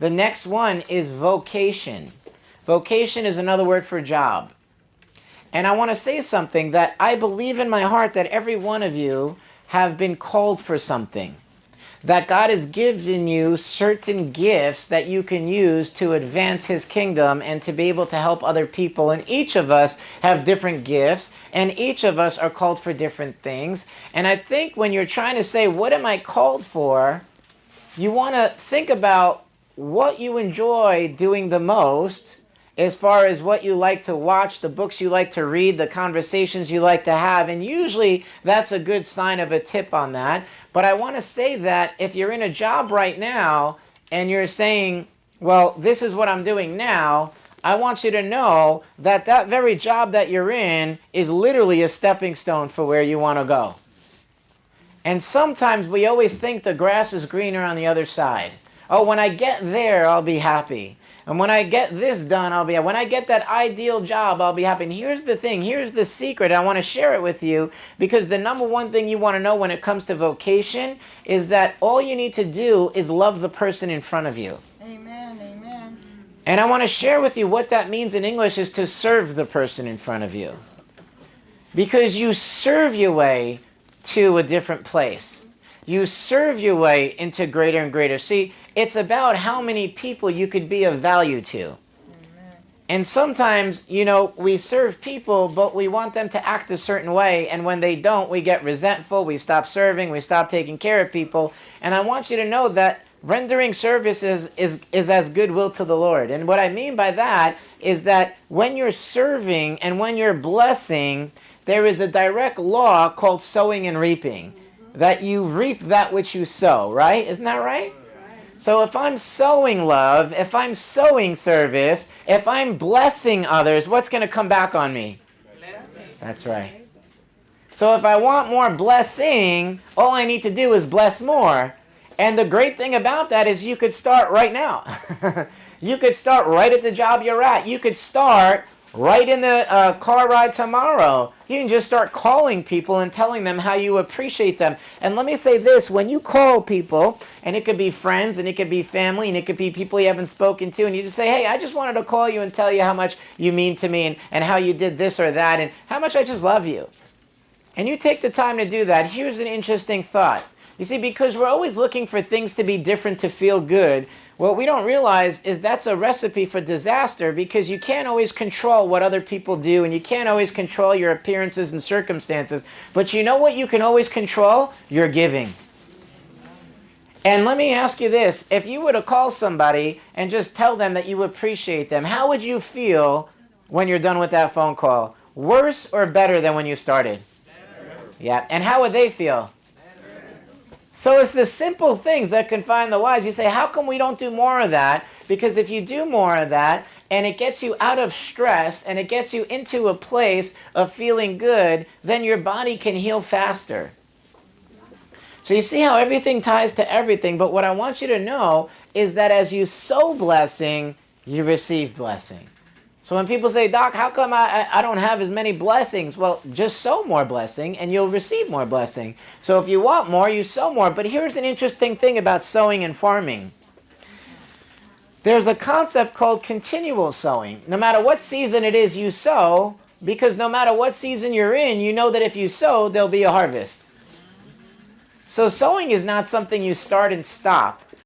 The next one is vocation. Vocation is another word for job. And I want to say something that I believe in my heart that every one of you have been called for something. That God has given you certain gifts that you can use to advance His kingdom and to be able to help other people. And each of us have different gifts, and each of us are called for different things. And I think when you're trying to say, what am I called for? You want to think about what you enjoy doing the most, as far as what you like to watch, the books you like to read, the conversations you like to have. And usually that's a good sign of a tip on that. But I want to say that if you're in a job right now and you're saying, well, this is what I'm doing now, I want you to know that that very job that you're in is literally a stepping stone for where you want to go. And sometimes we always think the grass is greener on the other side. Oh, when I get there, I'll be happy. And when I get this done, I'll be happy. When I get that ideal job, I'll be happy. And here's the thing. Here's the secret. I want to share it with you because the number one thing you want to know when it comes to vocation is that all you need to do is love the person in front of you. Amen, amen. And I want to share with you what that means in English is to serve the person in front of you. Because you serve your way to a different place. You serve your way into greater and greater. See, it's about how many people you could be of value to. Amen. And sometimes, we serve people, but we want them to act a certain way. And when they don't, we get resentful. We stop serving. We stop taking care of people. And I want you to know that rendering service is as goodwill to the Lord. And what I mean by that is that when you're serving and when you're blessing, there is a direct law called sowing and reaping. That you reap that which you sow, right? Isn't that right? So if I'm sowing love, if I'm sowing service, if I'm blessing others, what's going to come back on me? Blessing. That's right. So if I want more blessing, all I need to do is bless more. And the great thing about that is you could start right now. You could start right at the job you're at. You could start right in the car ride tomorrow. You can just start calling people and telling them how you appreciate them. And let me say this, when you call people, and it could be friends, and it could be family, and it could be people you haven't spoken to, and you just say, hey, I just wanted to call you and tell you how much you mean to me, and how you did this or that, and how much I just love you. And you take the time to do that. Here's an interesting thought. You see, because we're always looking for things to be different to feel good, what we don't realize is that's a recipe for disaster because you can't always control what other people do and you can't always control your appearances and circumstances. But you know what you can always control? Your giving. And let me ask you this. If you were to call somebody and just tell them that you appreciate them, how would you feel when you're done with that phone call? Worse or better than when you started? Better. Yeah. And how would they feel? So it's the simple things that confine the wise. You say, how come we don't do more of that? Because if you do more of that, and it gets you out of stress, and it gets you into a place of feeling good, then your body can heal faster. So you see how everything ties to everything, but what I want you to know is that as you sow blessing, you receive blessing. So when people say, Doc, how come I don't have as many blessings? Well, just sow more blessing and you'll receive more blessing. So if you want more, you sow more. But here's an interesting thing about sowing and farming. There's a concept called continual sowing. No matter what season it is you sow, because no matter what season you're in, you know that if you sow, there'll be a harvest. So sowing is not something you start and stop.